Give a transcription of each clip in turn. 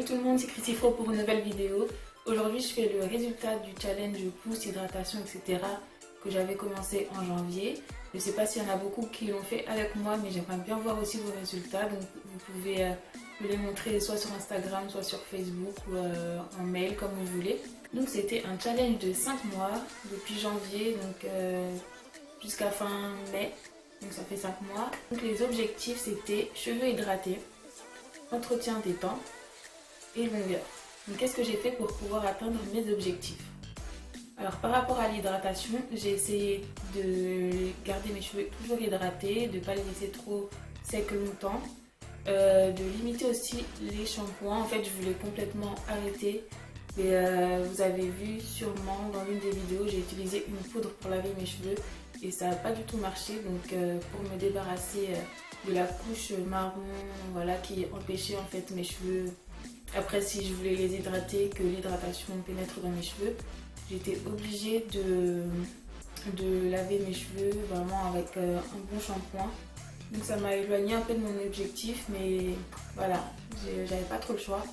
Salut tout le monde, c'est Christifro pour une nouvelle vidéo. Aujourd'hui je fais le résultat du challenge pouce, hydratation, etc. que j'avais commencé en janvier. Je ne sais pas s'il y en a beaucoup qui l'ont fait avec moi, mais j'aimerais bien voir aussi vos résultats. Donc vous pouvez me les montrer soit sur Instagram, soit sur Facebook ou en mail comme vous voulez. Donc c'était un challenge de 5 mois depuis janvier donc jusqu'à fin mai. Donc ça fait 5 mois. Donc les objectifs c'était cheveux hydratés, entretien des temps et longueur. Donc qu'est-ce que j'ai fait pour pouvoir atteindre mes objectifs? Alors par rapport à l'hydratation, j'ai essayé de garder mes cheveux toujours hydratés, de ne pas les laisser trop secs longtemps, de limiter aussi les shampoings. En fait je voulais complètement arrêter. Mais vous avez vu sûrement dans l'une des vidéos, j'ai utilisé une poudre pour laver mes cheveux et ça n'a pas du tout marché. Donc pour me débarrasser de la couche marron, voilà, qui empêchait en fait mes cheveux, après si je voulais les hydrater, que l'hydratation pénètre dans mes cheveux, j'étais obligée de laver mes cheveux vraiment avec un bon shampoing. Donc ça m'a éloigné un peu de mon objectif, mais voilà, j'avais pas trop le choix.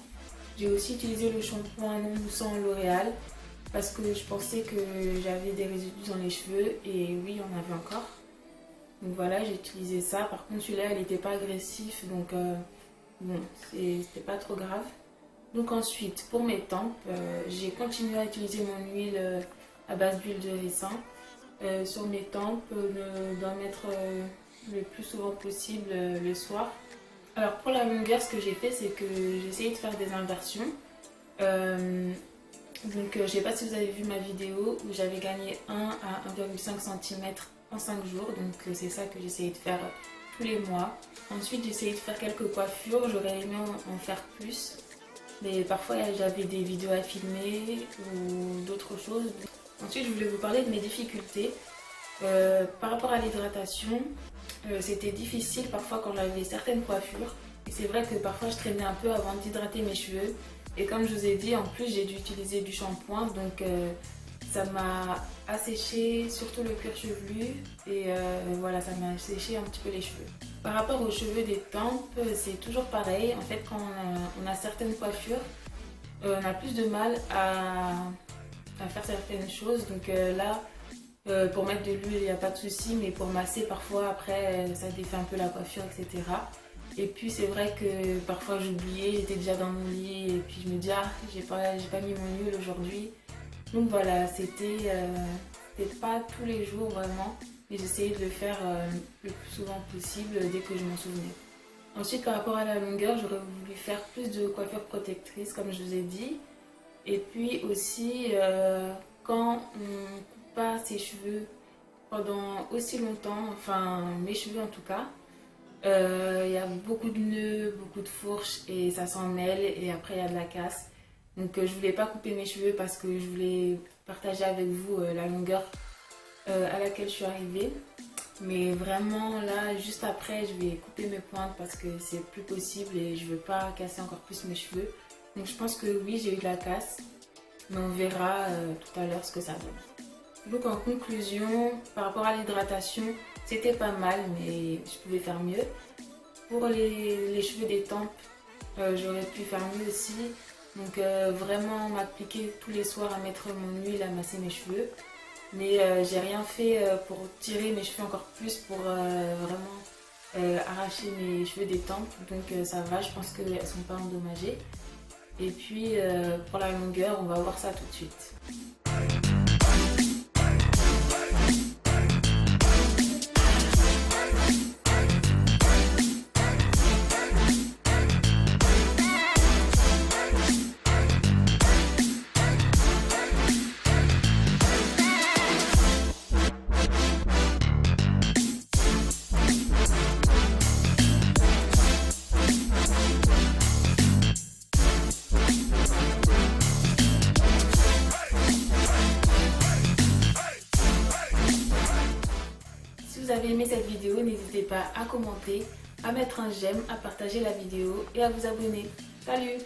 J'ai aussi utilisé le shampoing non moussant L'Oréal parce que je pensais que j'avais des résidus dans les cheveux et oui, on avait encore. Donc voilà, j'ai utilisé ça. Par contre, celui-là, il n'était pas agressif, donc bon, c'était pas trop grave. Donc ensuite, pour mes tempes, j'ai continué à utiliser mon huile à base d'huile de ricin. Sur mes tempes, d'en mettre le plus souvent possible le soir. Alors pour la longueur, ce que j'ai fait, c'est que j'ai essayé de faire des inversions. Donc je ne sais pas si vous avez vu ma vidéo où j'avais gagné 1 à 1,5 cm en 5 jours. Donc c'est ça que j'essayais de faire tous les mois. Ensuite j'ai essayé de faire quelques coiffures, j'aurais aimé en faire plus. Mais parfois j'avais des vidéos à filmer ou d'autres choses. Ensuite je voulais vous parler de mes difficultés. Par rapport à l'hydratation, c'était difficile parfois quand j'avais certaines coiffures. Et c'est vrai que parfois je traînais un peu avant d'hydrater mes cheveux. Et comme je vous ai dit, en plus j'ai dû utiliser du shampoing. Donc ça m'a asséché, surtout le cuir chevelu. Et voilà, ça m'a asséché un petit peu les cheveux. Par rapport aux cheveux des tempes, c'est toujours pareil. En fait, quand on a certaines coiffures, on a plus de mal à faire certaines choses. Donc là, pour mettre de l'huile, il n'y a pas de souci, mais pour masser, parfois, après, ça défait un peu la coiffure, etc. Et puis, c'est vrai que parfois, j'oubliais, j'étais déjà dans mon lit, et puis je me dis, ah, j'ai pas mis mon huile aujourd'hui. Donc voilà, c'était pas tous les jours vraiment, mais j'essayais de le faire le plus souvent possible dès que je m'en souvenais. Ensuite, par rapport à la longueur, j'aurais voulu faire plus de coiffure protectrice, comme je vous ai dit. Et puis aussi, quand on pas ses cheveux pendant aussi longtemps, enfin mes cheveux en tout cas, il y a beaucoup de nœuds, beaucoup de fourches et ça s'en mêle et après il y a de la casse. Donc je voulais pas couper mes cheveux parce que je voulais partager avec vous la longueur à laquelle je suis arrivée. Mais vraiment là, juste après, je vais couper mes pointes parce que c'est plus possible et je veux pas casser encore plus mes cheveux. Donc je pense que oui, j'ai eu de la casse, mais on verra tout à l'heure ce que ça donne. Donc en conclusion, par rapport à l'hydratation, c'était pas mal, mais je pouvais faire mieux. Pour les cheveux des tempes, j'aurais pu faire mieux aussi. Donc vraiment m'appliquer tous les soirs à mettre mon huile, à masser mes cheveux. Mais j'ai rien fait pour tirer mes cheveux encore plus, pour vraiment arracher mes cheveux des tempes. Donc ça va, je pense qu'elles ne sont pas endommagées. Et puis pour la longueur, on va voir ça tout de suite. Si vous avez aimé cette vidéo, n'hésitez pas à commenter, à mettre un j'aime, à partager la vidéo et à vous abonner. Salut!